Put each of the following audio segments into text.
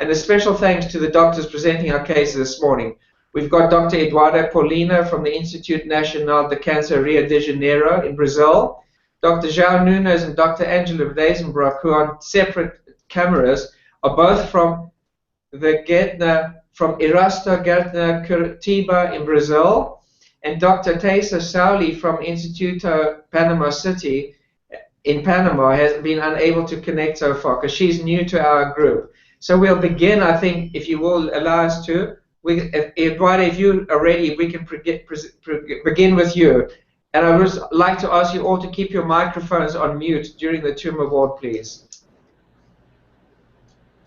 And a special thanks to the doctors presenting our cases this morning. We've got Dr. Eduarda Paulina from the Instituto Nacional de Câncer Rio de Janeiro in Brazil, Dr. João Nunes and Dr. Angela Dazenbrock, who on separate cameras are both from the Erasto Gertner Curitiba in Brazil, and Dr. Teisa Sauli from Instituto Panama City in Panama has been unable to connect so far because she's new to our group. So we'll begin, I think, if you will allow us to. Eduardo, if you are ready, we can begin with you. And I would like to ask you all to keep your microphones on mute during the tumor ward, please.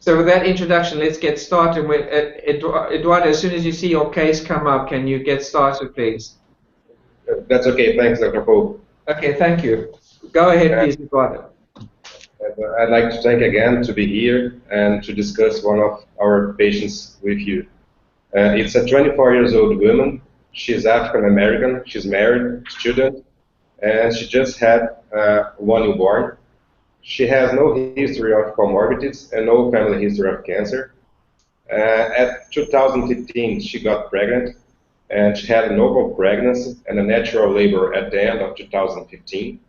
So with that introduction, let's get started. With Eduardo, as soon as you see your case come up, can you get started, please? That's okay. Thanks, Dr. Pope. Okay, thank you. Go ahead, please, Eduardo. I'd like to thank again to be here and to discuss one of our patients with you. It's a 24-year-old woman. She's African American. She's married, student, and she just had one newborn. She has no history of comorbidities and no family history of cancer. At 2015, she got pregnant, and she had a normal pregnancy and a natural labor at the end of 2015.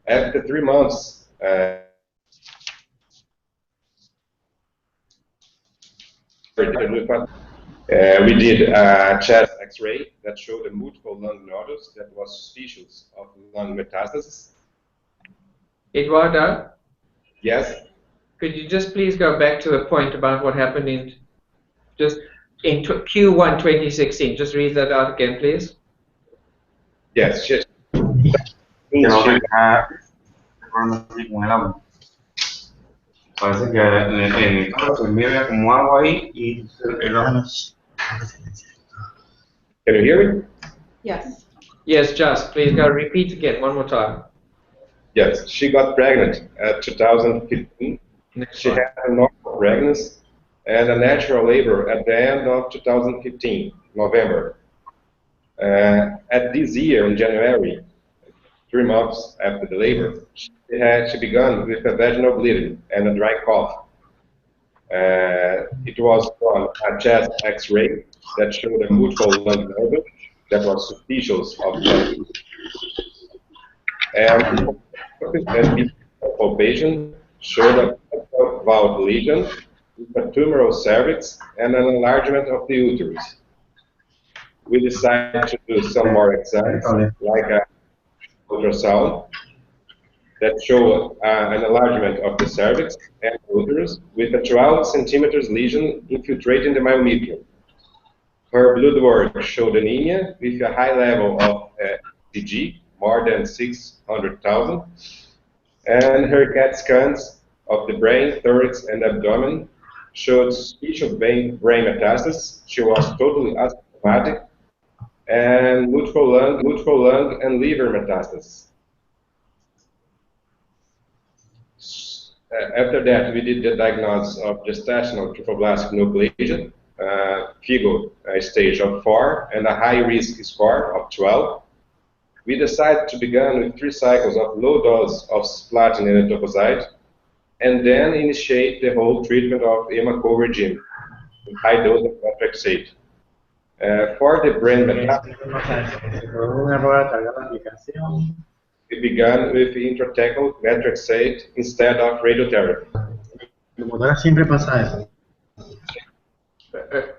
After 3 months, we did a chest X-ray that showed a multiple lung nodules that was suspicious of lung metastasis. Eduardo? Yes? Could you just please go back to the point about what happened in Q1 2016? Just read that out again, please. Yes. Parece que en el caso me había como agua ahí y Can you hear me? Yes. Yes, just please go repeat again one more time. Yes, she got pregnant at 2015. She had a normal pregnancy and a natural labor at the end of 2015, November. At this year, in January, 3 months after the labor, she began with a vaginal bleeding and a dry cough. It was from a chest X-ray that showed a multiple lung nodule that was suspicious of lung. And the palpation showed a valve lesion with a tumoral cervix and an enlargement of the uterus. We decided to do some more exams, like a ultrasound, that show an enlargement of the cervix and uterus with a 12 centimeters lesion infiltrating the myometrium. Her blood work showed anemia with a high level of Cg, more than 600,000, and her CAT scans of the brain, thorax, and abdomen showed suspicious brain metastasis. She was totally asymptomatic, and multiple lung and liver metastasis. After that, we did the diagnosis of gestational trophoblastic neoplasia, FIGO stage of 4, and a high-risk score of 12. We decided to begin with 3 cycles of low dose of cisplatin and etoposide, and then initiate the whole treatment of EMA-CO regime with high dose of methotrexate. For the brain metastasis, we began with intrathecal methotrexate instead of radiotherapy.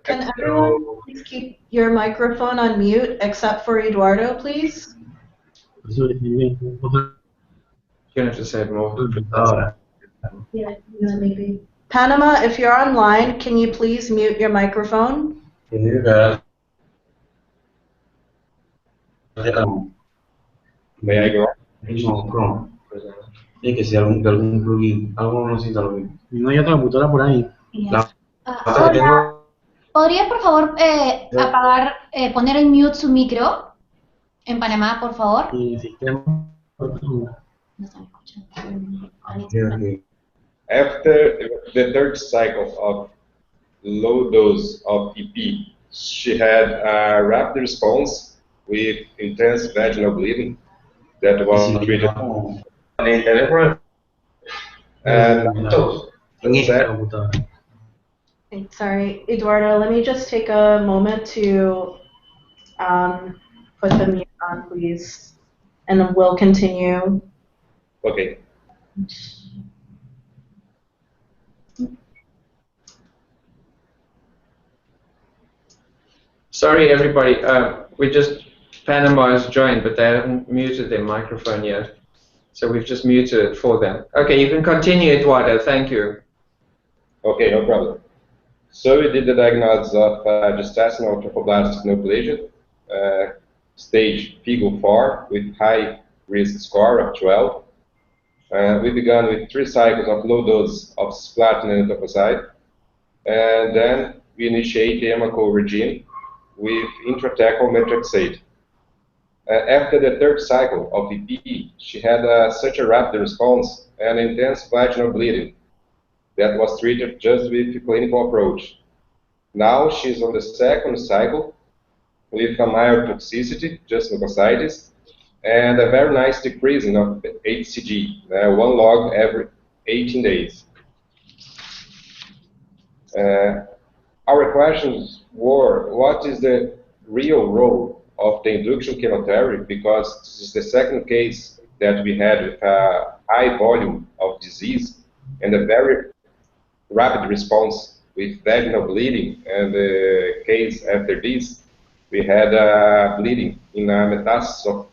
Can everyone please keep your microphone on mute except for Eduardo, please? You don't have to say more. Yeah, maybe. Panama, if you're online, can you please mute your microphone? May I go? No, tiene que ser algún plugin, algo no necesita plugin. No hay otra computadora por ahí. Hola, ¿podría por favor apagar, poner en mute su micro en Panamá, por favor? Y sistema. No están escuchando. After the 3rd cycle of low dose of EP, she had a rapid response with intense vaginal bleeding that was treated. And Okay, sorry, Eduardo, let me just take a moment to put the mute on, please, and then we'll continue. Okay. Sorry, everybody. Panama has joined, but they haven't muted their microphone yet. So we've just muted it for them. Okay, you can continue, Eduardo. Thank you. Okay, no problem. So we did the diagnosis of gestational trophoblastic neoplasia, stage FIGO4 with high risk score of 12. We began with 3 cycles of low dose of cisplatin and etoposide, and then we initiate the EMACO regime with intrathecal methotrexate. After the 3rd cycle of EP, she had such a rapid response and intense vaginal bleeding that was treated just with clinical approach. Now she's on the 2nd cycle with a mild toxicity, just mucositis, and a very nice decreasing of HCG, 1 log every 18 days. Our questions were, what is the real role of the induction chemotherapy? Because this is the 2nd case that we had with a high volume of disease and a very rapid response with vaginal bleeding, and the case after this, we had bleeding in metastasis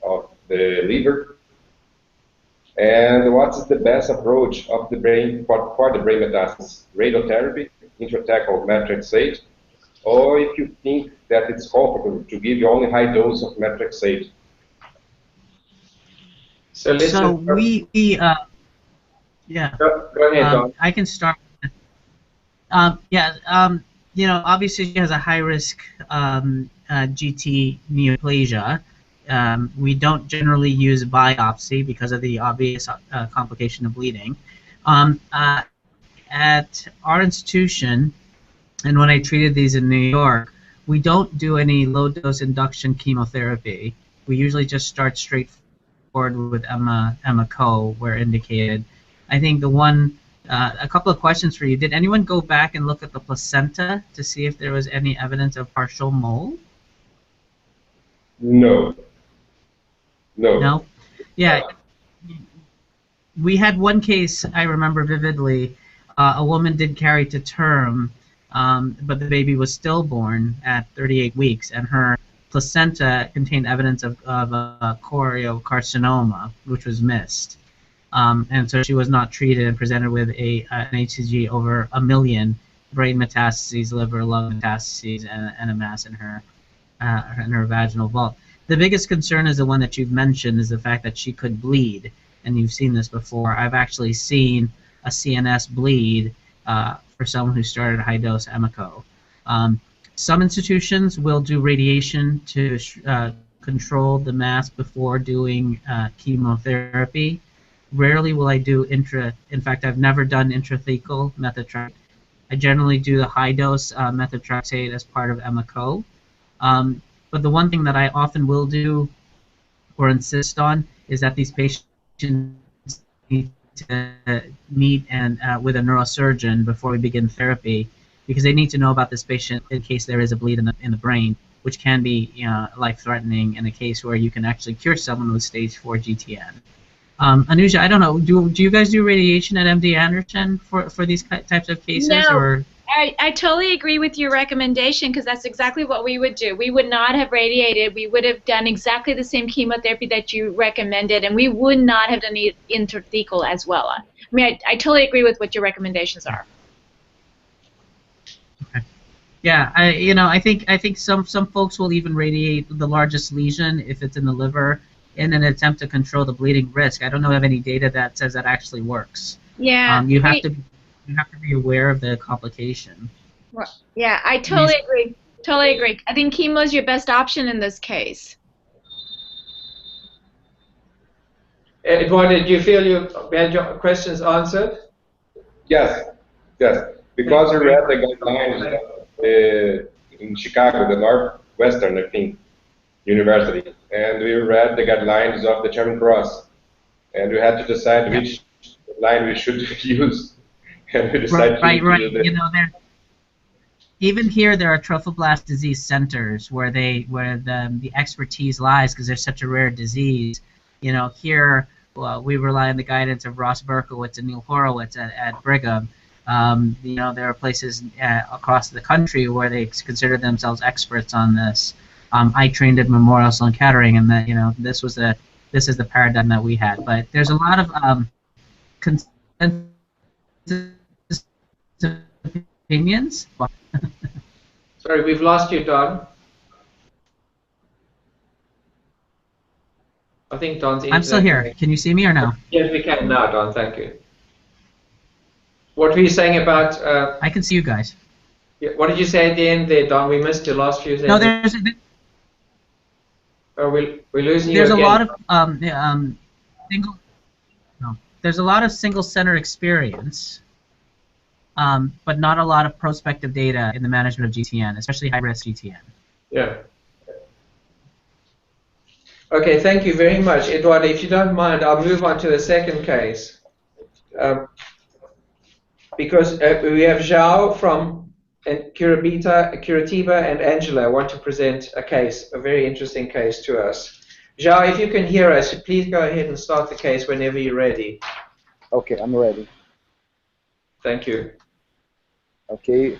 of the liver. And what is the best approach of the brain for the brain metastasis? Radiotherapy, intrathecal methotrexate, or if you think that it's comfortable to give you only high dose of methotrexate? So yeah. Go ahead, Don. I can start. You know, obviously she has a high-risk GT neoplasia. We don't generally use biopsy because of the obvious complication of bleeding. At our institution, and when I treated these in New York, we don't do any low-dose induction chemotherapy. We usually just start straightforward with EMACO where indicated. I think a couple of questions for you. Did anyone go back and look at the placenta to see if there was any evidence of partial mole? No. No? Yeah. We had one case I remember vividly. A woman did carry to term, but the baby was stillborn at 38 weeks, and her placenta contained evidence of a choriocarcinoma, which was missed. And so she was not treated and presented with an HCG over 1 million, brain metastases, liver, lung metastases, and a mass in her vaginal vault. The biggest concern is the one that you've mentioned, is the fact that she could bleed, and you've seen this before. I've actually seen a CNS bleed for someone who started high-dose EMACO. Some institutions will do radiation to control the mass before doing chemotherapy. Rarely will I do in fact, I've never done intrathecal methotrexate. I generally do the high-dose methotrexate as part of EMACO. But the one thing that I often will do or insist on is that these patients need to meet with a neurosurgeon before we begin therapy, because they need to know about this patient in case there is a bleed in the brain, which can be life-threatening in a case where you can actually cure someone with stage 4 GTN. Anuja, I don't know, do you guys do radiation at MD Anderson for these types of cases? No, or? I totally agree with your recommendation, because that's exactly what we would do. We would not have radiated. We would have done exactly the same chemotherapy that you recommended, and we would not have done the intrathecal as well. I mean, I totally agree with what your recommendations are. Okay. Yeah, I think some folks will even radiate the largest lesion if it's in the liver in an attempt to control the bleeding risk. I don't know of any data that says that actually works. Yeah. You have to be aware of the complication. Yeah, I totally agree. Totally agree. I think chemo is your best option in this case. Eduardo, did you feel you had your questions answered? Yes. Because we read the guidelines in Chicago, the Northwestern, I think, University, and we read the guidelines of the Charing Cross, and we had to decide which line we should use, and we decided right. to do You know, even here, there are trophoblast disease centers where the expertise lies because there's such a rare disease. You know, here we rely on the guidance of Ross Berkowitz and Neil Horowitz at Brigham. You know, there are places across the country where they consider themselves experts on this. I trained at Memorial Sloan Kettering, and that, you know, this is the paradigm that we had. But there's a lot of consensus opinions. Sorry, we've lost you, Don. I think Don's internet. I'm still here. Can you see me or no? Yes, we can now, Don. Thank you. What were you saying about? I can see you guys. What did you say at the end there, Don? We missed your last few things. No, there's. We're losing you There's again. a lot of single. No, there's a lot of single-center experience, but not a lot of prospective data in the management of GTN, especially high-risk GTN. Yeah. Okay, thank you very much, Eduardo. If you don't mind, I'll move on to the second case. Because we have Zhao from Curitiba and Angela want to present a case, a very interesting case to us. Zhao, if you can hear us, please go ahead and start the case whenever you're ready. Okay, I'm ready. Thank you. Okay,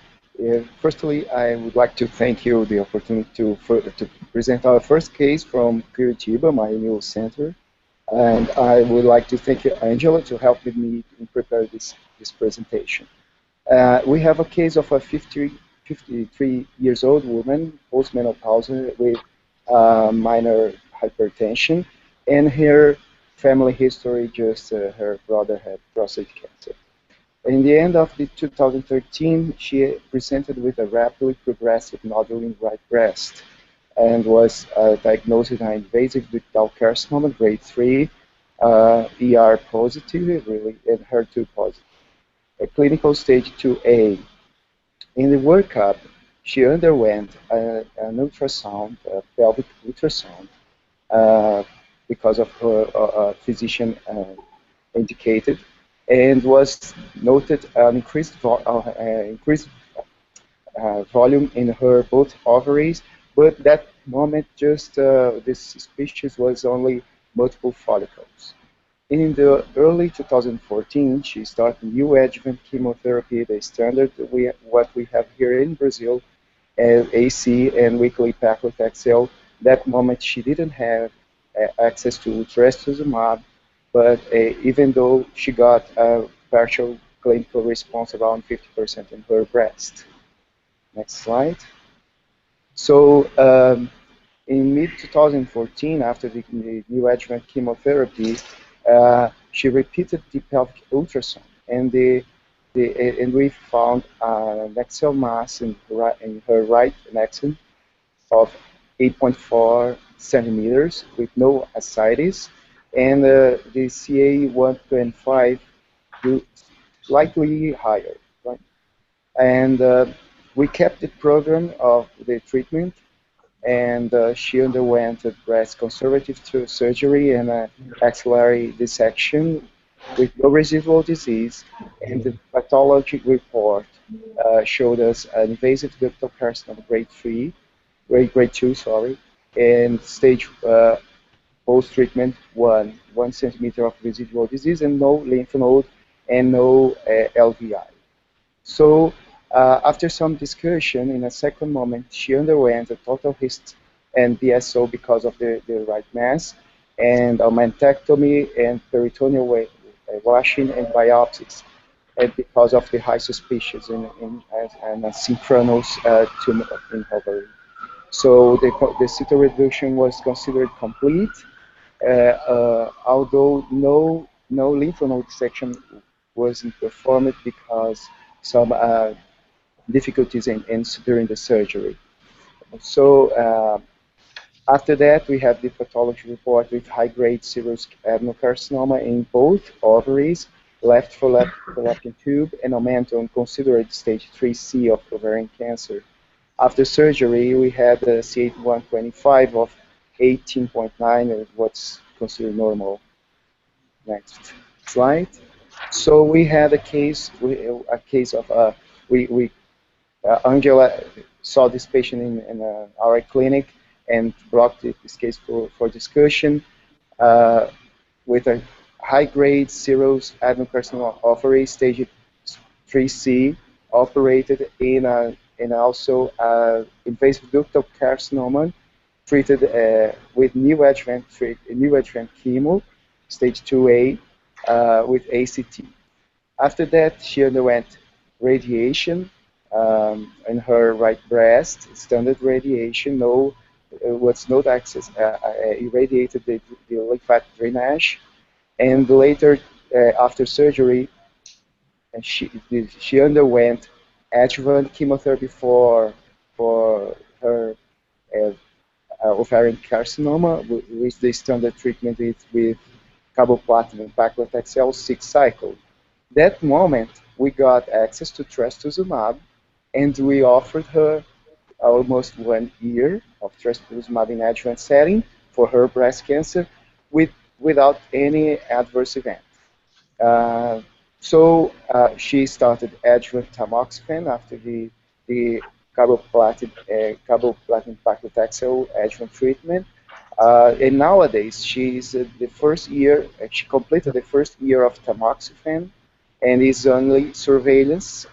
firstly, I would like to thank you the opportunity to present our first case from Curitiba, my new center. And I would like to thank you, Angela, to help with me in prepare this presentation. We have a case of a 53 years old woman, postmenopausal, with minor hypertension, and her family history, just her brother had prostate cancer. In the end of 2013, she presented with a rapidly progressive nodule in right breast and was diagnosed with an invasive ductal carcinoma, grade 3, ER positive, really, and HER2 positive. A clinical stage 2A. In the workup, she underwent an ultrasound, a pelvic ultrasound, because of her physician indicated, and was noted an increased volume in her both ovaries, but that moment just this species was only multiple follicles. In the early 2014, she started neoadjuvant chemotherapy, the standard what we have here in Brazil, AC and weekly paclitaxel. That moment she didn't have access to trastuzumab, but even though she got a partial clinical response around 50% in her breast. Next slide. So in mid-2014, after the neoadjuvant chemotherapy, she repeated the pelvic ultrasound, and we found an axial mass in her right axon of 8.4 centimeters with no ascites, and the CA125 slightly higher, right? And we kept the program of the treatment, and she underwent a breast conservative surgery and an axillary dissection with no residual disease, and the pathology report showed us an invasive ductal carcinoma grade 2, sorry, and stage post-treatment 1 centimeter of residual disease and no lymph node and no LVI. So after some discussion, in a second moment, she underwent a total hyst and BSO because of the right mass, and a mastectomy and peritoneal washing and biopsies, and because of the high suspicions and a synchronous tumor in ovary. So the cytoreduction was considered complete, although no lymph node dissection wasn't performed because some difficulties during the surgery. So after that, we have the pathology report with high-grade serous adenocarcinoma in both ovaries, left fallopian tube, and omentum considered stage 3C of ovarian cancer. After surgery, we had a CA125 of 18.9, what's considered normal. Next slide. So we had a case of we Angela saw this patient in our clinic and brought this case for discussion with a high-grade serous adenocarcinoma ovary, stage 3C, operated in also invasive ductal carcinoma, treated with neoadjuvant chemo, stage 2A, with ACT. After that, she underwent radiation in her right breast, standard radiation, was no access, irradiated the lymphatic drainage, and later, after surgery, and she underwent adjuvant chemotherapy for her ovarian carcinoma, with the standard treatment with carboplatin and paclitaxel 6 cycle. That moment, we got access to trastuzumab, and we offered her almost 1 year of trastuzumab in adjuvant setting for her breast cancer without any adverse event. So she started adjuvant tamoxifen after the carboplatin paclitaxel adjuvant treatment. And nowadays, she's the first year, she completed the first year of tamoxifen and is only surveillance.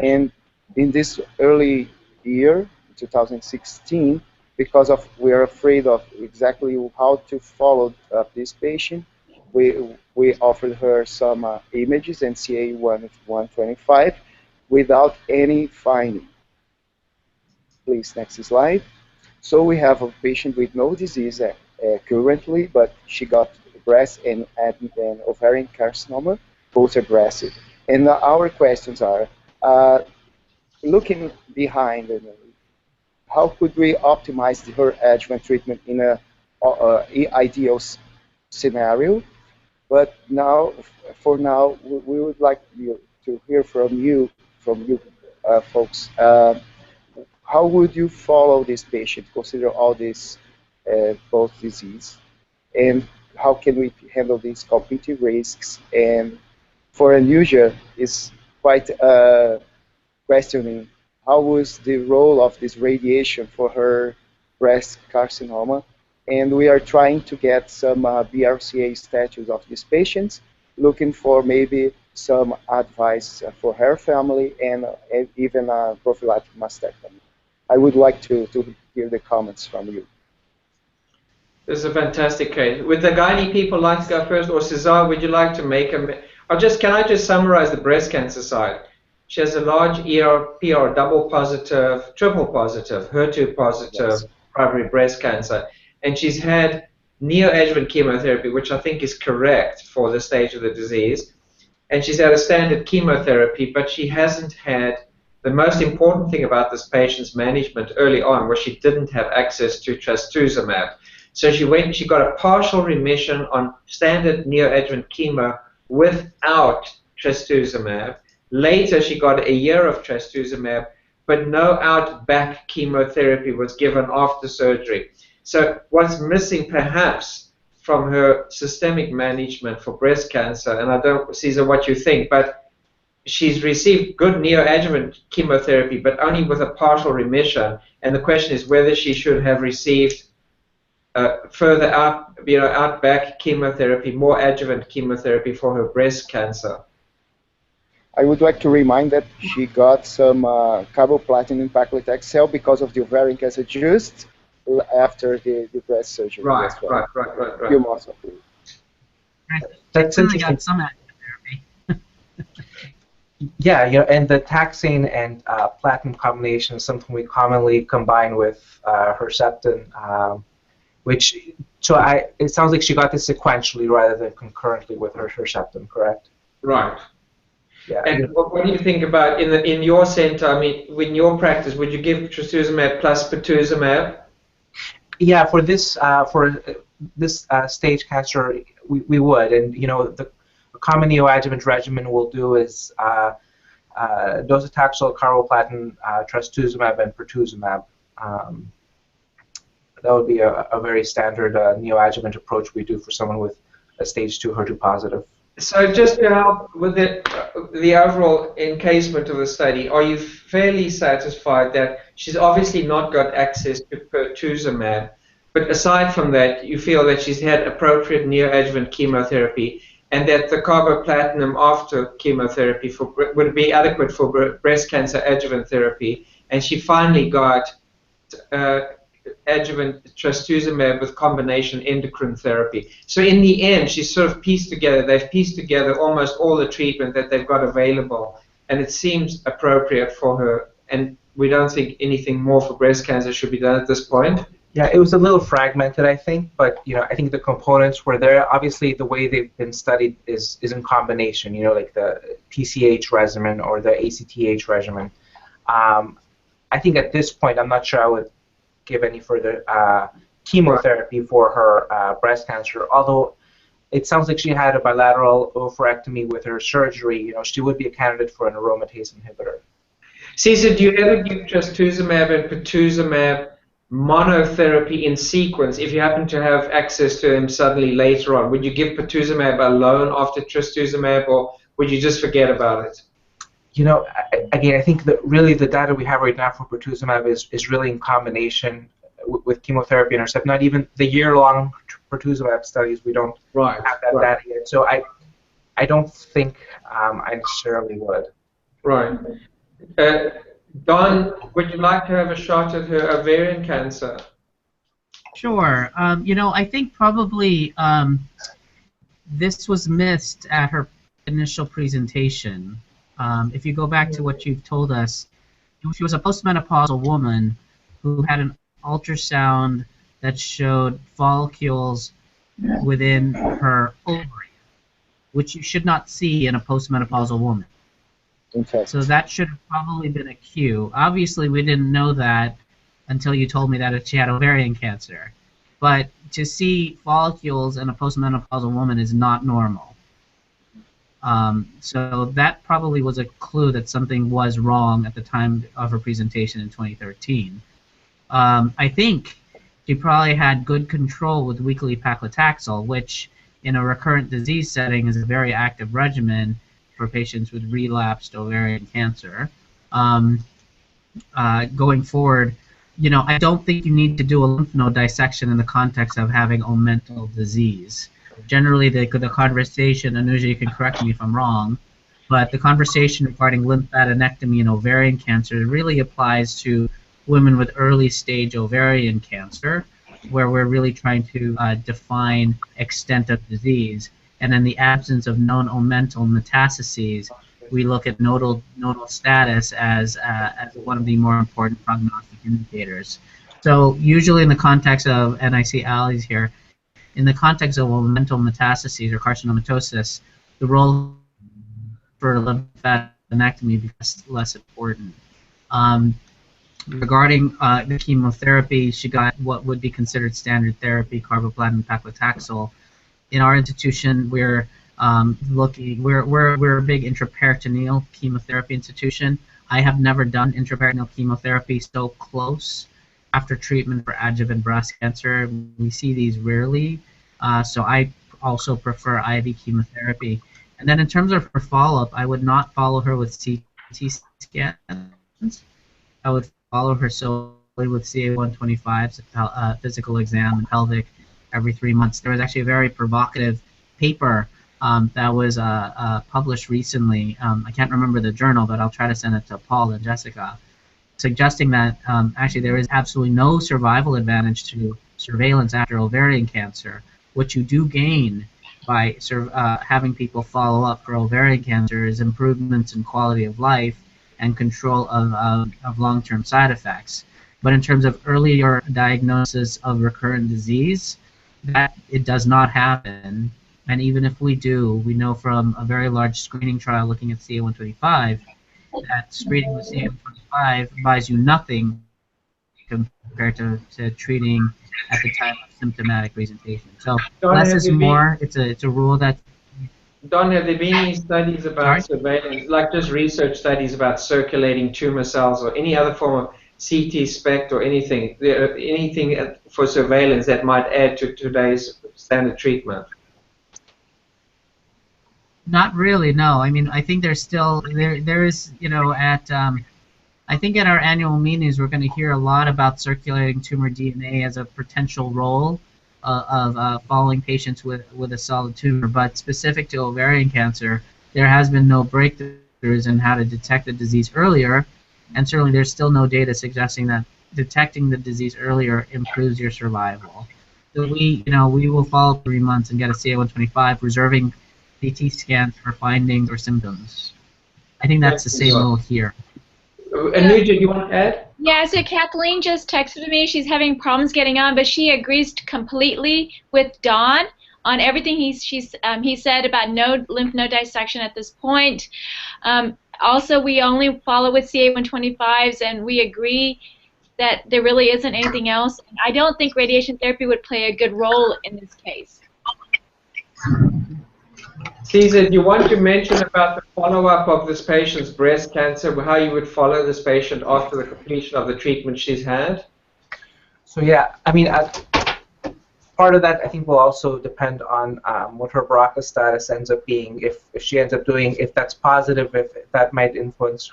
And in this early year, 2016, because we are afraid of exactly how to follow up this patient, we offered her some images, NCA 125, without any finding. Please, next slide. So we have a patient with no disease currently, but she got breast and ovarian carcinoma, both aggressive. And our questions are, looking behind, how could we optimize her adjuvant treatment in an ideal scenario? But now, for now, we would like to hear from you folks. How would you follow this patient, consider all these both disease, and how can we handle these competing risks? And for a user, is quite questioning how was the role of this radiation for her breast carcinoma. And we are trying to get some BRCA status of these patients, looking for maybe some advice for her family and even a prophylactic mastectomy. I would like to hear the comments from you. This is a fantastic case. Would the gynae people like to go first, or Cesar, would you like to make a... Can I just summarize the breast cancer side? She has a large ER/PR double positive, triple positive, HER2 positive, yes, primary breast cancer. And she's had neoadjuvant chemotherapy, which I think is correct for the stage of the disease. And she's had a standard chemotherapy, but she hasn't had... The most important thing about this patient's management early on was she didn't have access to trastuzumab. So she got a partial remission on standard neoadjuvant chemo without trastuzumab. Later, she got a year of trastuzumab, but no out-back chemotherapy was given after surgery. So what's missing perhaps from her systemic management for breast cancer, and I don't, Cesar, what you think, but she's received good neoadjuvant chemotherapy, but only with a partial remission. And the question is whether she should have received further out-back chemotherapy, more adjuvant chemotherapy for her breast cancer. I would like to remind that she got some carboplatin and paclitaxel because of the ovarian cancer just after the breast surgery. Right. A few months ago. That's interesting. Got some therapy. Yeah, and the taxane and platinum combination is something we commonly combine with Herceptin, it sounds like she got this sequentially rather than concurrently with her Herceptin, correct? Right. Yeah. And what do you think about in your center? I mean, in your practice, would you give trastuzumab plus pertuzumab? Yeah, for this stage cancer, we would, and the common neoadjuvant regimen we'll do is docetaxel, carboplatin, trastuzumab, and pertuzumab. That would be a very standard neoadjuvant approach we do for someone with a stage 2 HER2 positive. So just to help with it, the overall encasement of the study, are you fairly satisfied that she's obviously not got access to pertuzumab, but aside from that, you feel that she's had appropriate neoadjuvant chemotherapy and that the carboplatin after chemotherapy would be adequate for breast cancer adjuvant therapy, and she finally got adjuvant trastuzumab with combination endocrine therapy. So in the end, she's sort of they've pieced together almost all the treatment that they've got available, and it seems appropriate for her, and we don't think anything more for breast cancer should be done at this point. Yeah, it was a little fragmented, I think, but I think the components were there. Obviously, the way they've been studied is in combination. Like the TCH regimen or the ACTH regimen. I think at this point, I'm not sure I would give any further chemotherapy for her breast cancer. Although it sounds like she had a bilateral oophorectomy with her surgery. She would be a candidate for an aromatase inhibitor. Cesar, do you ever give trastuzumab and pertuzumab monotherapy in sequence if you happen to have access to them suddenly later on? Would you give pertuzumab alone after trastuzumab, or would you just forget about it? Again, I think that really the data we have right now for pertuzumab is really in combination with chemotherapy and Herceptin. Not even the year-long pertuzumab studies, we don't have that data yet. So I don't think I necessarily would. Right. Don, would you like to have a shot at her ovarian cancer? Sure. I think probably this was missed at her initial presentation. If you go back to what you've told us, she was a postmenopausal woman who had an ultrasound that showed follicles within her ovary, which you should not see in a postmenopausal woman. Okay. So that should have probably been a cue. Obviously, we didn't know that until you told me that she had ovarian cancer. But to see follicles in a postmenopausal woman is not normal. So that probably was a clue that something was wrong at the time of her presentation in 2013. I think she probably had good control with weekly paclitaxel, which in a recurrent disease setting is a very active regimen for patients with relapsed ovarian cancer. Going forward, I don't think you need to do a lymph node dissection in the context of having omental disease. Generally, the conversation, Anuja, you can correct me if I'm wrong, but the conversation regarding lymphadenectomy in ovarian cancer really applies to women with early-stage ovarian cancer, where we're really trying to define extent of disease. And in the absence of known omental metastases, we look at nodal status as one of the more important prognostic indicators. So usually in the context of, and I see Ali's here, in the context of omental metastases or carcinomatosis, the role for lymphadenectomy becomes less important. Regarding the chemotherapy, she got what would be considered standard therapy, carboplatin, paclitaxel. In our institution, we're we're a big intraperitoneal chemotherapy institution. I have never done intraperitoneal chemotherapy so close after treatment for adjuvant breast cancer. We see these rarely, so I also prefer IV chemotherapy. And then in terms of her follow-up, I would not follow her with CT scans. I would follow her solely with CA-125, physical exam, and pelvic every 3 months. There was actually a very provocative paper that was published recently. I can't remember the journal, but I'll try to send it to Paul and Jessica, suggesting that actually there is absolutely no survival advantage to surveillance after ovarian cancer. What you do gain by having people follow up for ovarian cancer is improvements in quality of life and control of long-term side effects. But in terms of earlier diagnosis of recurrent disease, that it does not happen. And even if we do, we know from a very large screening trial looking at CA-125 that screening with CA-125 buys you nothing compared to treating at the time of symptomatic presentation. So less is more. It's a rule that. Don, have there been any studies about surveillance, like just research studies about circulating tumor cells or any other form of CT SPECT or anything for surveillance that might add to today's standard treatment? Not really, no. I mean, I think there's still there is, you know, at I think at our annual meetings we're going to hear a lot about circulating tumor DNA as a potential role of following patients with a solid tumor. But specific to ovarian cancer, there has been no breakthroughs in how to detect the disease earlier, and certainly there's still no data suggesting that detecting the disease earlier improves your survival. So we will follow 3 months and get a CA-125, reserving CT scans for findings or symptoms. I think that's the same rule here. Anuja, do you want to add? Yeah, so Kathleen just texted me. She's having problems getting on, but she agrees completely with Don on everything he said about no lymph node dissection at this point. Also, we only follow with CA-125s, and we agree that there really isn't anything else. I don't think radiation therapy would play a good role in this case. Cesar, do you want to mention about the follow-up of this patient's breast cancer, how you would follow this patient after the completion of the treatment she's had? So yeah, I mean, part of that I think will also depend on what her BRCA status ends up being. If she ends up doing, if that's positive, if that might influence,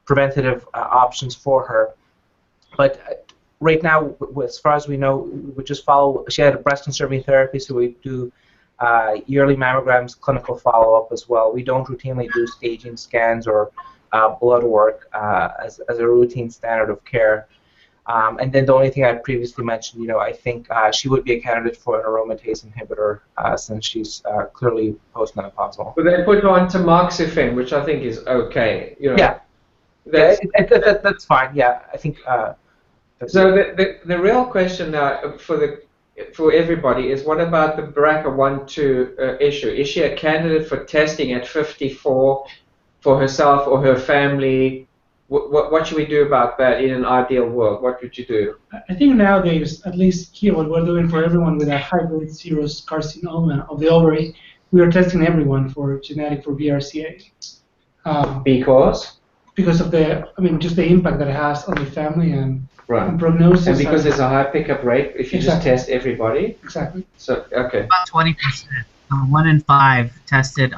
preventative options for her. But right now, as far as we know, we just follow. She had a breast-conserving therapy, so we do yearly mammograms, clinical follow-up as well. We don't routinely do staging scans or blood work as a routine standard of care. And then the only thing I previously mentioned, I think she would be a candidate for an aromatase inhibitor since she's clearly postmenopausal. But they put her on tamoxifen, which I think is okay. Yeah, that's fine. Yeah, I think. So the real question now for everybody is, what about the BRCA1/2 issue? Is she a candidate for testing at 54 for herself or her family? What should we do about that in an ideal world? What would you do? I think nowadays, at least here, what we're doing for everyone with a high-grade serous carcinoma of the ovary, we are testing everyone for genetic for BRCA. Because of just the impact that it has on the family and prognosis. And because there's a high pickup rate if you just test everybody? Exactly. So, okay. About 20%. 1 in 5 tested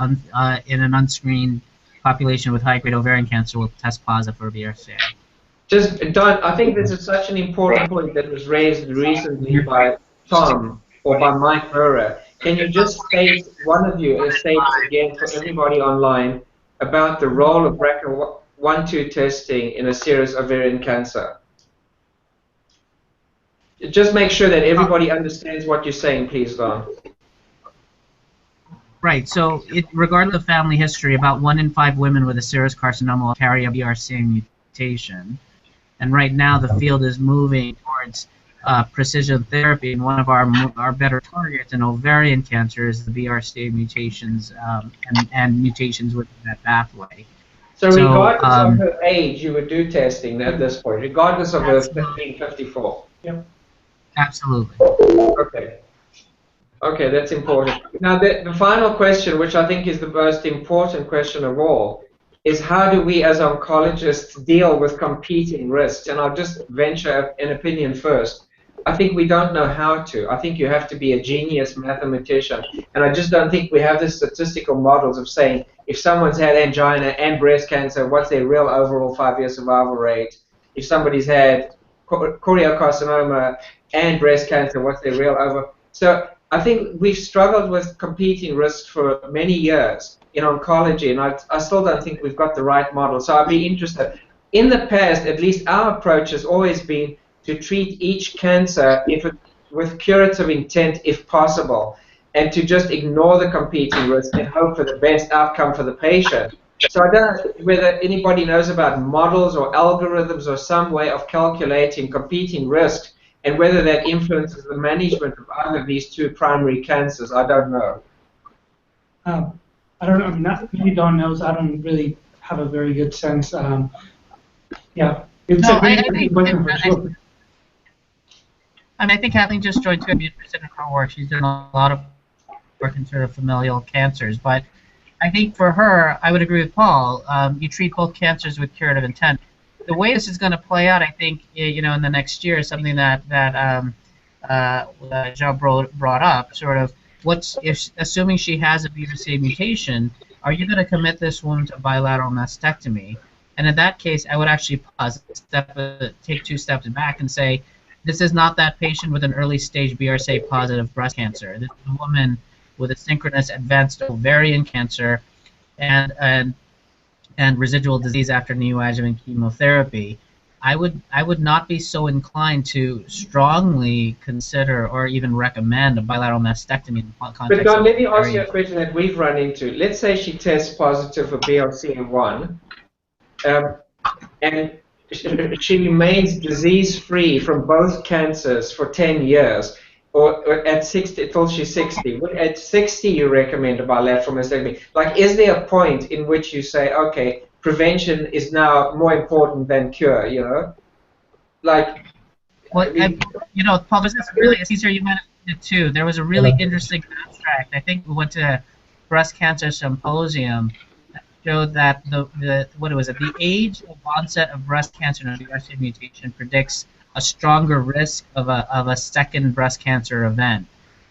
in an unscreened population with high-grade ovarian cancer will test positive for BRCA. Just, Don, I think this is such an important point that was raised recently by Tom or by Mike Burra. Can you just state, one of you, state again for everybody online about the role of BRCA1/2 testing in a serous ovarian cancer? Just make sure that everybody understands what you're saying, please, Don. Right, so regardless of family history, about 1 in 5 women with a serous carcinoma will carry a BRCA mutation. And right now the field is moving towards precision therapy, and one of our better targets in ovarian cancer is the BRCA mutations and mutations within that pathway. So regardless of her age, you would do testing at this point, regardless of her being 54? Yep. Absolutely. Okay. Okay, that's important. Now, the final question, which I think is the most important question of all, is how do we as oncologists deal with competing risks? And I'll just venture an opinion first. I think we don't know how to. I think you have to be a genius mathematician. And I just don't think we have the statistical models of saying if someone's had angina and breast cancer, what's their real overall 5-year survival rate? If somebody's had choriocarcinoma and breast cancer, what's their real overall? So I think we've struggled with competing risks for many years in oncology, and I still don't think we've got the right model. So I'd be interested. In the past, at least our approach has always been to treat each cancer with curative intent if possible, and to just ignore the competing risk and hope for the best outcome for the patient. So I don't know whether anybody knows about models or algorithms or some way of calculating competing risks, and whether that influences the management of either of these two primary cancers. I don't know. I don't know. Maybe Don knows. I don't really have a very good sense. Yeah, it's a great question for sure. I think Kathleen just joined too. I'm interested in her work. She's done a lot of work in sort of familial cancers, but I think for her, I would agree with Paul. You treat both cancers with curative intent. The way this is going to play out, I think, in the next year is something that Jean brought up. Sort of, assuming she has a BRCA mutation, are you going to commit this woman to bilateral mastectomy? And in that case, I would actually pause, take 2 steps back and say, this is not that patient with an early stage BRCA positive breast cancer. This is a woman with a synchronous advanced ovarian cancer and residual disease after neoadjuvant chemotherapy. I would not be so inclined to strongly consider or even recommend a bilateral mastectomy in the context But Don, of let me ask you a ovarian. question that we've run into. Let's say she tests positive for BRCA1, and she remains disease-free from both cancers for 10 years, or at 60, till she's 60. Would at 60 you recommend a bilateral mastectomy? Like, is there a point in which you say, okay, prevention is now more important than cure, you know? Like, Well, you know, Paul, this is really, Caesar, you might have it too. There was a really interesting abstract. I think we went to a breast cancer symposium that showed that the age of onset of breast cancer in a BRCA mutation predicts a stronger risk of a second breast cancer event.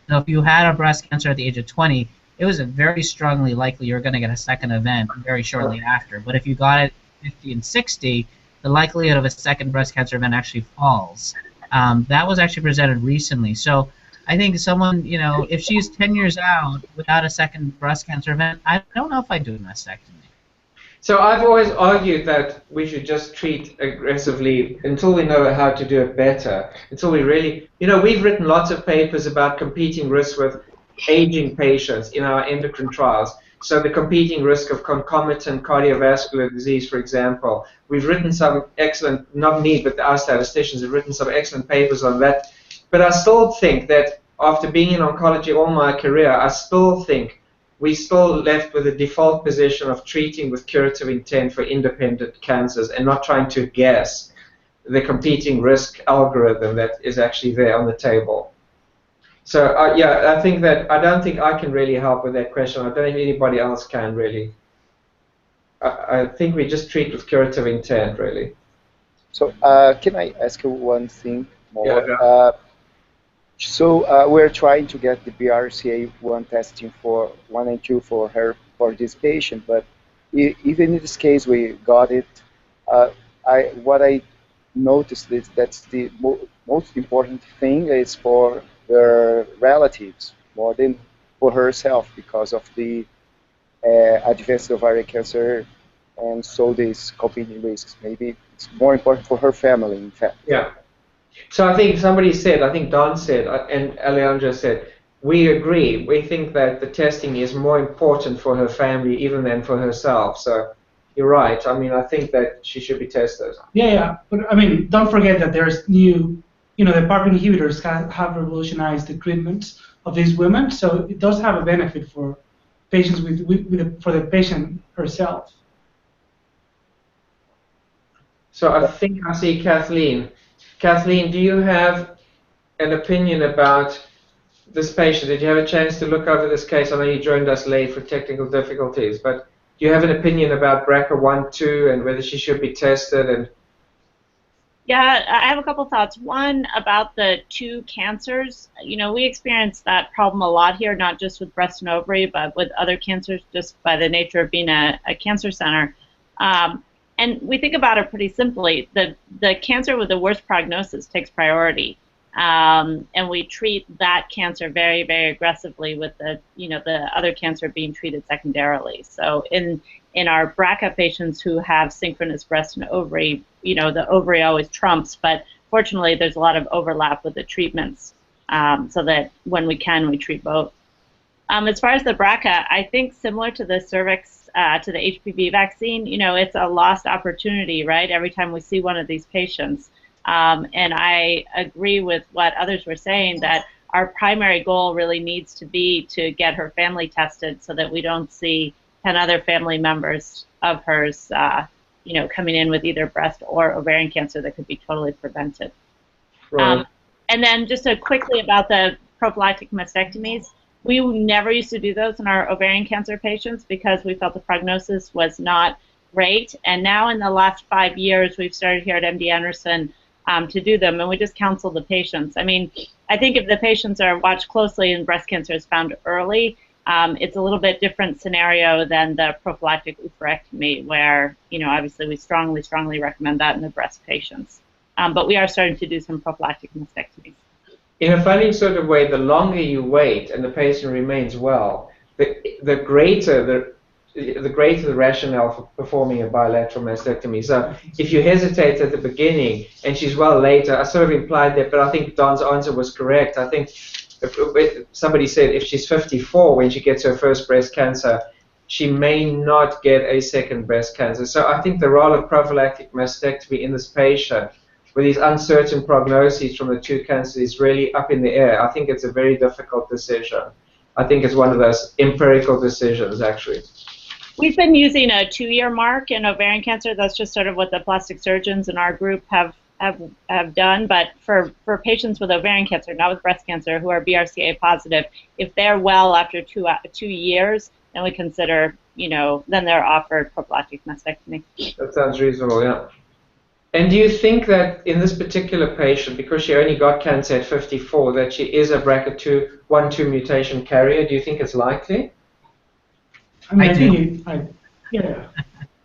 So if you had a breast cancer at the age of 20, it was very strongly likely you're going to get a second event very shortly after. But if you got it at 50 and 60, the likelihood of a second breast cancer event actually falls. That was actually presented recently. So I think someone, you know, if she's 10 years out without a second breast cancer event, I don't know if I'd do a mastectomy. so I've always argued that we should just treat aggressively until we know how to do it better. Until we really, you know, we've written lots of papers about competing risks with aging patients in our endocrine trials. So the competing risk of concomitant cardiovascular disease, for example. We've written some excellent, not me, but our statisticians have written some excellent papers on that. But I still think that after being in oncology all my career, I still think we still left with a default position of treating with curative intent for independent cancers and not trying to guess the competing risk algorithm that is actually there on the table. So yeah, I think that I don't think I can really help with that question. I don't think anybody else can really. I think we just treat with curative intent, really. So can I ask you one thing more? Yeah. So we're trying to get the BRCA1 testing for 1 and 2 for this patient, but even in this case we got it. What I noticed is that's the most important thing is for her relatives more than for herself because of the advanced ovarian cancer, and so these competing risks. Maybe it's more important for her family, in fact. Yeah. So I think somebody said, I think Don said, and Alejandra said, we agree. We think that the testing is more important for her family even than for herself. So you're right. I mean, I think that she should be tested. Yeah. But I mean, don't forget that there's new, you know, the PARP inhibitors have revolutionized the treatments of these women. So it does have a benefit for patients for the patient herself. So I think I see Kathleen. Kathleen, do you have an opinion about this patient? Did you have a chance to look over this case? I know you joined us late for technical difficulties, but do you have an opinion about BRCA1, 2, and whether she should be tested? And yeah, I have a couple thoughts. One, about the 2 cancers. You know, we experience that problem a lot here, not just with breast and ovary, but with other cancers, just by the nature of being a cancer center. And we think about it pretty simply. The cancer with the worst prognosis takes priority, and we treat that cancer very, very aggressively, with the other cancer being treated secondarily. So in our BRCA patients who have synchronous breast and ovary, you know, the ovary always trumps, but fortunately there's a lot of overlap with the treatments, so that when we can, we treat both. As far as the BRCA, I think similar to the cervix, to the HPV vaccine, you know, it's a lost opportunity, right? Every time we see one of these patients. And I agree with what others were saying, that our primary goal really needs to be to get her family tested so that we don't see 10 other family members of hers, you know, coming in with either breast or ovarian cancer that could be totally prevented. right. And then just quickly about the prophylactic mastectomies. We never used to do those in our ovarian cancer patients because we felt the prognosis was not great. And now in the last 5 years, we've started here at MD Anderson to do them, and we just counsel the patients. I mean, I think if the patients are watched closely and breast cancer is found early, it's a little bit different scenario than the prophylactic oophorectomy, where, you know, obviously we strongly recommend that in the breast patients. But we are starting to do some prophylactic mastectomies. In a funny sort of way, the longer you wait and the patient remains well, the greater the rationale for performing a bilateral mastectomy. So if you hesitate at the beginning and she's well later, I sort of implied that, but I think Don's answer was correct. I think if somebody said if she's 54 when she gets her first breast cancer, she may not get a second breast cancer. So I think the role of prophylactic mastectomy in this patient with these uncertain prognoses from the two cancers is really up in the air. I think it's a very difficult decision. I think it's one of those empirical decisions, actually. We've been using a 2-year mark in ovarian cancer. That's just sort of what the plastic surgeons in our group have done. But for patients with ovarian cancer, not with breast cancer, who are BRCA positive, if they're well after 2 years, then we consider, you know, then they're offered prophylactic mastectomy. That sounds reasonable, yeah. And do you think that in this particular patient, because she only got cancer at 54, that she is a BRCA1/2 mutation carrier? Do you think it's likely? I mean, I think yeah.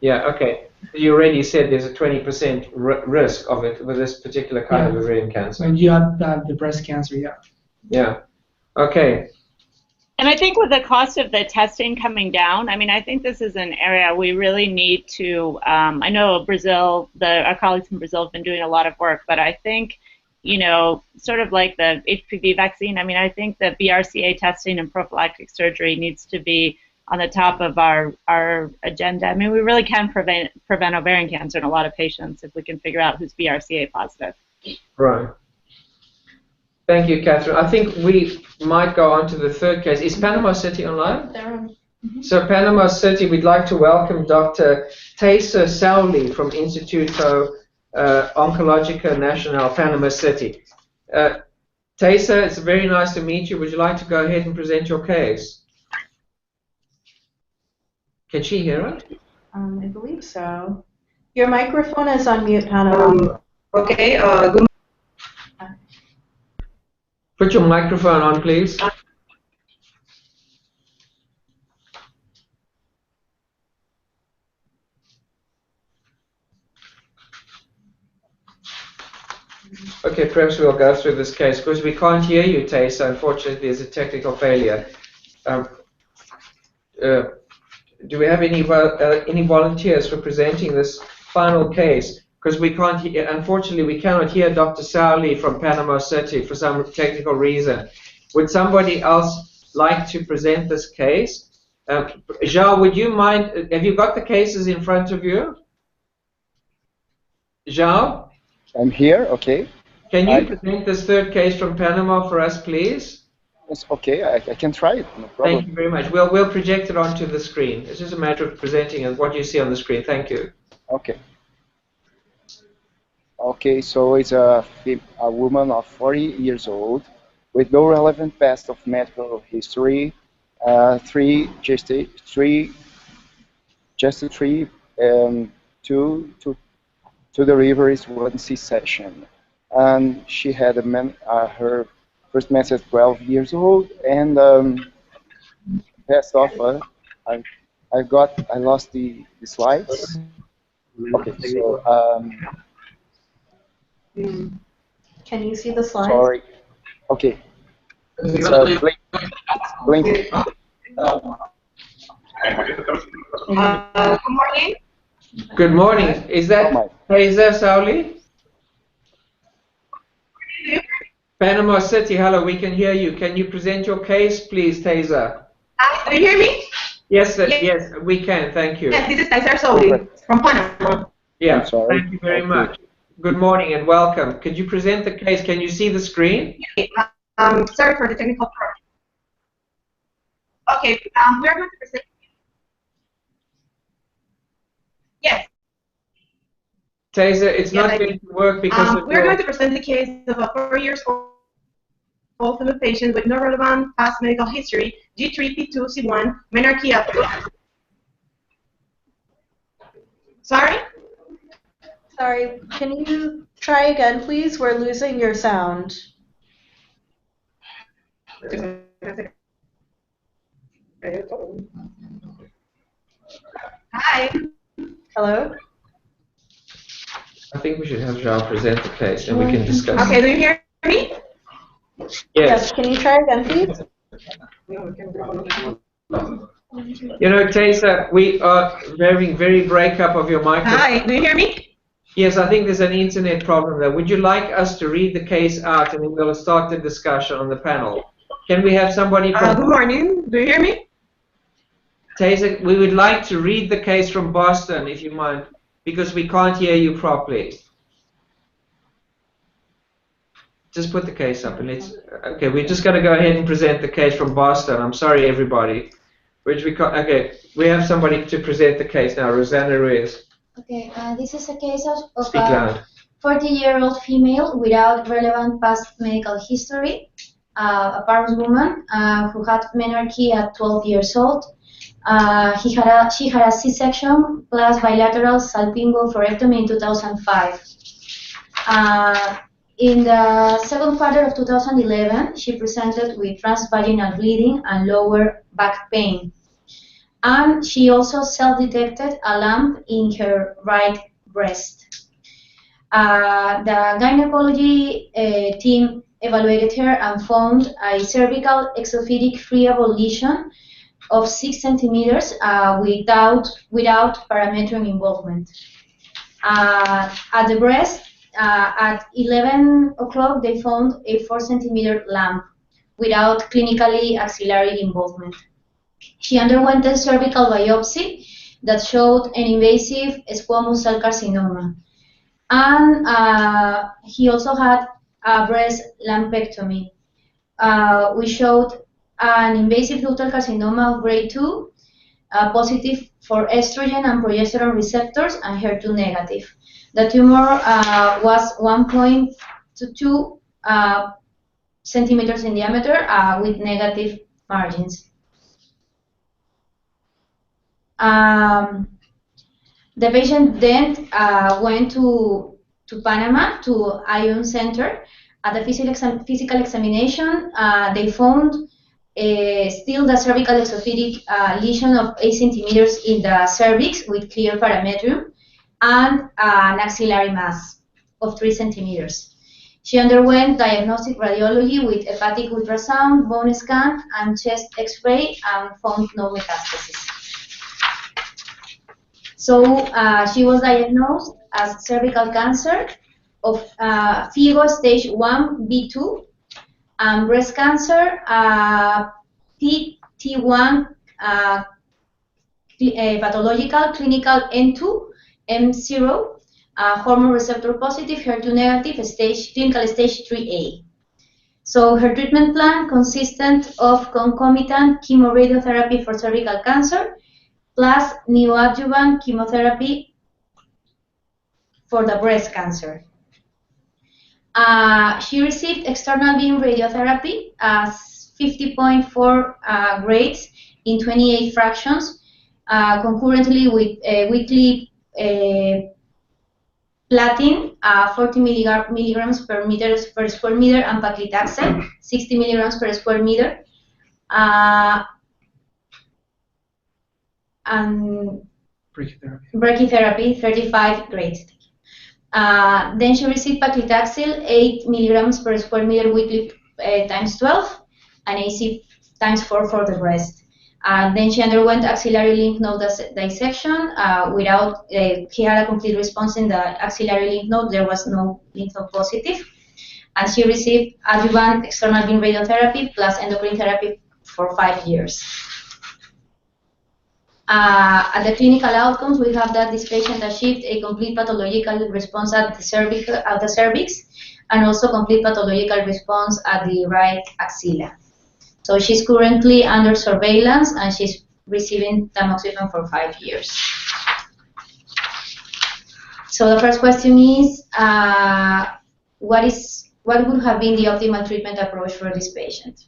Yeah, okay. You already said there's a 20% risk of it with this particular kind of ovarian cancer. When you have the breast cancer, yeah. Yeah. Okay. And I think with the cost of the testing coming down, I mean, I think this is an area we really need to, I know Brazil, our colleagues in Brazil have been doing a lot of work, but I think, you know, sort of like the HPV vaccine, I mean, I think that BRCA testing and prophylactic surgery needs to be on the top of our agenda. I mean, we really can prevent ovarian cancer in a lot of patients if we can figure out who's BRCA positive. Right. Thank you, Catherine. I think we might go on to the third case. Is Panama City online? They're on. So Panama City, we'd like to welcome Dr. Taisa Sauli from Instituto Oncologico Nacional, Panama City. Taisa, it's very nice to meet you. Would you like to go ahead and present your case? Can she hear it? I believe so. Your microphone is on mute, Hannah. Okay. Good. Put your microphone on, please. Okay, perhaps we'll go through this case because we can't hear you, Taisa. Unfortunately, there's a technical failure. Do we have any volunteers for presenting this final case? Because we can't hear, unfortunately, we cannot hear Dr. Sauli from Panama City for some technical reason. Would somebody else like to present this case? Zhao, would you mind, have you got the cases in front of you? Zhao? I'm here, okay. Can you present this third case from Panama for us, please? Yes, okay, I can try it, no problem. Thank you very much. We'll project it onto the screen. It's just a matter of presenting and what you see on the screen. Thank you. Okay. Okay, so it's a woman of 40 years old with no relevant past of medical history, two deliveries, 1 C-section, and she had her first menstruation at 12 years old, and passed off. I lost the slides. Okay, so can you see the slides? sorry. Okay. So blink. Good morning. Good morning. Is that Taisa Sauli? Panama City, hello, we can hear you. Can you present your case, please, Taisa? Do you hear me? Yes, yes, we can. Thank you. Yes, this is Taisa Sauli from Panama. Yeah, thank you very much. Good morning and welcome. Could you present the case? Can you see the screen? Sorry for the technical problem. Okay, we are going to present. Yes. Taisa, it's not going to work because we're going to present the case of a 4-year-old female patient with no relevant past medical history, G3P2C1, menarche. Sorry, can you try again, please? We're losing your sound. Hi. Hello? I think we should have Zhao present the case and we can discuss. Okay, do you hear me? Yes. Can you try again, please? You know, Tessa, we are having very breakup of your microphone. Hi, do you hear me? Yes, I think there's an internet problem there. Would you like us to read the case out and then we'll start the discussion on the panel? Can we have somebody from... Good morning. Do you hear me? Tessa, we would like to read the case from Boston, if you mind, because we can't hear you properly. Just put the case up and let's... Okay, we're just going to go ahead and present the case from Boston. I'm sorry, everybody. Okay, we have somebody to present the case now, Rosanna Ruiz. Okay, this is a case of Speak loud. 40-year-old female without relevant past medical history, a Paris woman who had menarche at 12 years old. She had a C-section plus bilateral salpingo-forectomy in 2005. In the second quarter of 2011, she presented with transvaginal bleeding and lower back pain. And she also self-detected a lump in her right breast. The gynecology team evaluated her and found a cervical exophytic friable lesion of 6 centimeters without parametrium involvement. At the breast, at 11 o'clock, they found a 4 centimeter lump without clinically axillary involvement. She underwent a cervical biopsy that showed an invasive squamous cell carcinoma. And he also had a breast lumpectomy. We showed an invasive ductal carcinoma of grade 2, positive for estrogen and progesterone receptors, and HER2 negative. The tumor was 1.2 centimeters in diameter with negative margins. The patient then went to Panama, to ION Center. At the physical examination, they found still the cervical exophytic lesion of 8 centimeters in the cervix with clear parametrium and an axillary mass of 3 centimeters. She underwent diagnostic radiology with hepatic ultrasound, bone scan, and chest x-ray and found no metastasis. So she was diagnosed as cervical cancer of FIGO stage 1B2 and breast cancer PT1 pathological clinical N2 M0 hormone receptor positive HER2 negative clinical stage 3A. So her treatment plan consisted of concomitant chemoradiotherapy for cervical cancer plus neoadjuvant chemotherapy for the breast cancer. She received external beam radiotherapy as 50.4 grades in 28 fractions, concurrently with weekly platin, 40 milligrams per square meter, and paclitaxel, 60 milligrams per square meter. And brachytherapy, 35 grades. Then she received paclitaxel, 8 milligrams per square meter weekly times 12, and AC times 4 for the breast. Then she underwent axillary lymph node dissection without, she had a complete response in the axillary lymph node, there was no lymph node positive. And she received adjuvant external beam radiotherapy plus endocrine therapy for 5 years. At the clinical outcomes, we have that this patient achieved a complete pathological response at the cervix, and also complete pathological response at the right axilla. So she's currently under surveillance, and she's receiving tamoxifen for 5 years. So the first question is, what would have been the optimal treatment approach for this patient?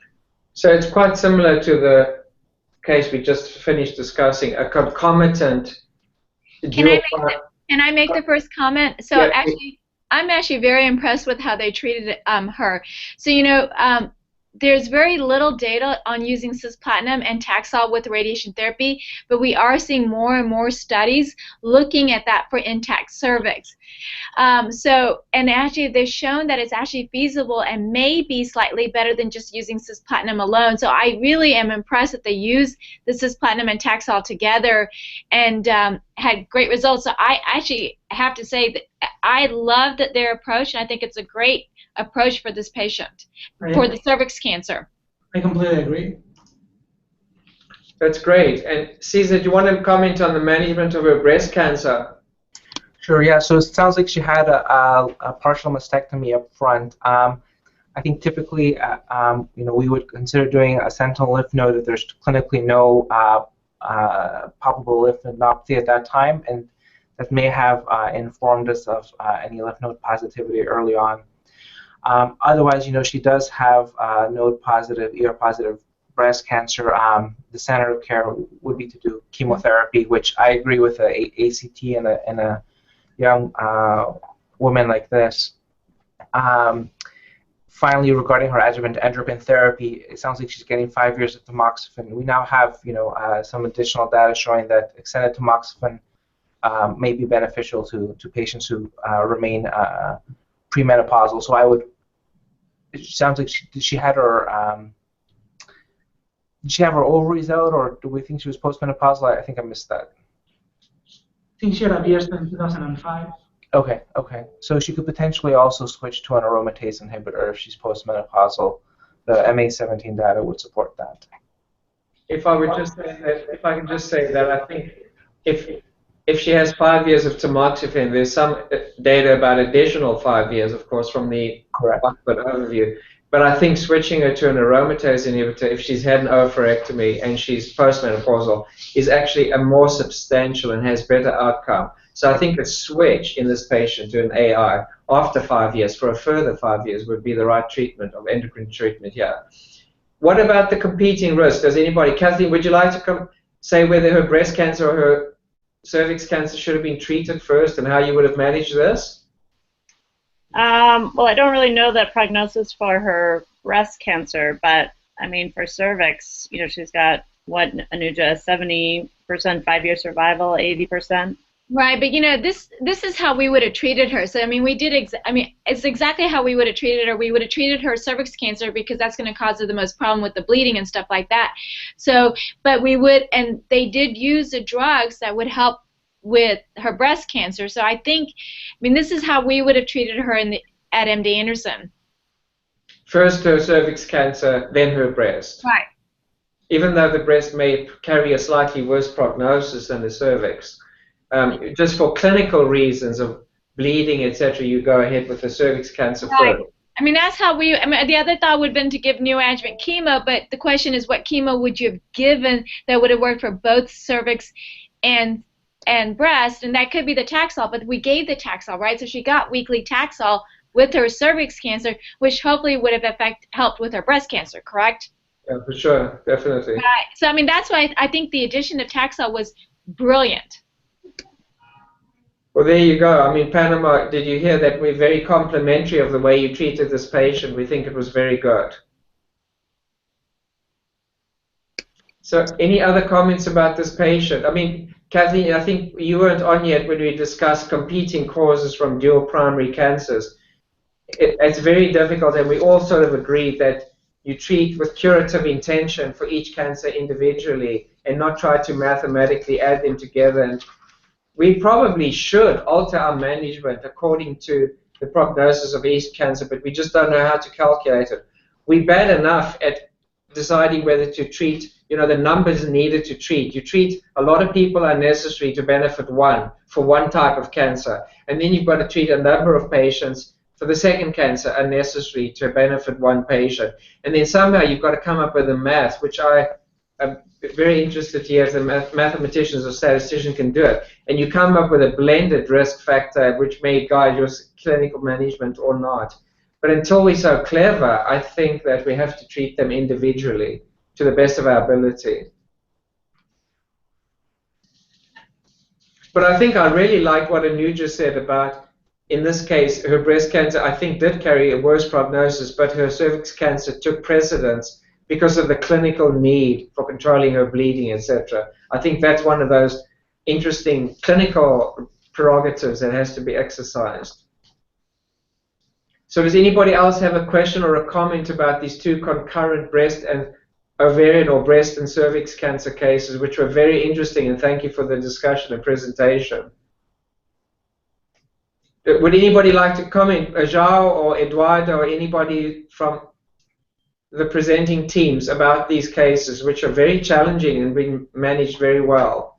So it's quite similar to the case we just finished discussing, a concomitant. Can I make the first comment? So yeah, actually, I'm actually very impressed with how they treated her. So, you know, there's very little data on using cisplatin and Taxol with radiation therapy, but we are seeing more and more studies looking at that for intact cervix. And actually they've shown that it's actually feasible and may be slightly better than just using cisplatin alone. So I really am impressed that they use the cisplatin and Taxol together and had great results. So I actually have to say that I loved their approach, and I think it's a great approach for this patient, for the cervix cancer. I completely agree. That's great. And Cesar, do you want to comment on the management of her breast cancer? Sure, yeah. So it sounds like she had a partial mastectomy up front. I think typically, you know, we would consider doing a sentinel lymph node if there's clinically no palpable lymph nodenopathy at that time, and that may have informed us of any lymph node positivity early on. Otherwise, you know, she does have node positive, ER positive breast cancer. The standard of care would be to do chemotherapy, which I agree with ACT in a young woman like this. Finally, regarding her adjuvant androgen therapy, it sounds like she's getting 5 years of tamoxifen. We now have, you know, some additional data showing that extended tamoxifen may be beneficial to patients who remain premenopausal. So I would. It sounds like she had her. Did she have her ovaries out, or do we think she was postmenopausal? I think I missed that. I think she had IBS in 2005. Okay, okay. So she could potentially also switch to an aromatase inhibitor if she's postmenopausal. The MA17 data would support that. If I would just say that, if I can just say that, I think if she has 5 years of tamoxifen, there's some data about additional 5 years, of course, from the Oxford overview. But I think switching her to an aromatase inhibitor, if she's had an oophorectomy and she's postmenopausal, is actually a more substantial and has better outcome. So I think a switch in this patient to an AI after 5 years for a further 5 years would be the right treatment of endocrine treatment here. What about the competing risks? Does anybody, Kathleen, would you like to say whether her breast cancer or her cervix cancer should have been treated first and how you would have managed this? Well, I don't really know the prognosis for her breast cancer, but I mean, for cervix, you know, she's got what, Anuja, 70% 5-year survival, 80%. Right, but you know, this is how we would have treated her. So I mean, it's exactly how we would have treated her. We would have treated her cervix cancer because that's going to cause her the most problem with the bleeding and stuff like that. So, but we would, and they did use the drugs that would help with her breast cancer. So I think, I mean, this is how we would have treated her at MD Anderson. First her cervix cancer, then her breast. Right. Even though the breast may carry a slightly worse prognosis than the cervix. Just for clinical reasons of bleeding, etc., you go ahead with the cervix cancer first. I mean, that's how we, I mean, the other thought would have been to give neoadjuvant chemo, but the question is what chemo would you have given that would have worked for both cervix and breast, and that could be the Taxol, but we gave the Taxol, right? So she got weekly Taxol with her cervix cancer, which hopefully would have helped with her breast cancer, correct? Yeah, for sure, definitely. Right. So, I mean, that's why I think the addition of Taxol was brilliant. Well, there you go. I mean, Panama, did you hear that? We're very complimentary of the way you treated this patient. We think it was very good. So any other comments about this patient? I mean, Kathleen, I think you weren't on yet when we discussed competing causes from dual primary cancers. It's very difficult, and we all sort of agreed that you treat with curative intention for each cancer individually and not try to mathematically add them together. And we probably should alter our management according to the prognosis of each cancer, but we just don't know how to calculate it. We're bad enough at deciding whether to treat, you know, the numbers needed to treat. You treat a lot of people unnecessary to benefit one for one type of cancer, and then you've got to treat a number of patients for the second cancer unnecessary to benefit one patient. And then somehow you've got to come up with a math, which I'm very interested to hear if the mathematicians or statisticians can do it. And you come up with a blended risk factor which may guide your clinical management or not. But until we're so clever, I think that we have to treat them individually to the best of our ability. But I think I really like what Anuja said about in this case, her breast cancer, I think, did carry a worse prognosis, but her cervix cancer took precedence because of the clinical need for controlling her bleeding, etc. I think that's one of those interesting clinical prerogatives that has to be exercised. So does anybody else have a question or a comment about these two concurrent breast and ovarian or breast and cervix cancer cases, which were very interesting, and thank you for the discussion and presentation. Would anybody like to comment, João or Eduardo or anybody from the presenting teams about these cases, which are very challenging and being managed very well?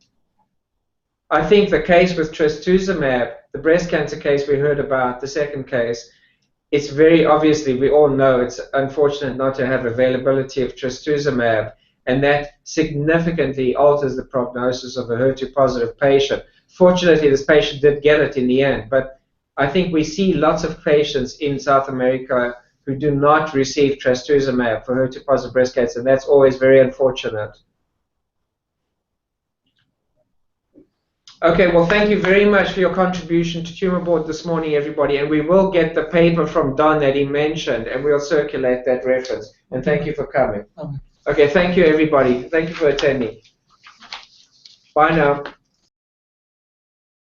I think the case with trastuzumab, the breast cancer case we heard about, the second case, it's very obviously, we all know it's unfortunate not to have availability of trastuzumab, and that significantly alters the prognosis of a HER2-positive patient. Fortunately, this patient did get it in the end, but I think we see lots of patients in South America who do not receive trastuzumab for HER2-positive breast cancer, and that's always very unfortunate. Okay, well, thank you very much for your contribution to Tumor Board this morning, everybody, and we will get the paper from Don that he mentioned, and we'll circulate that reference. And thank you for coming. Okay, thank you, everybody. Thank you for attending. Bye now.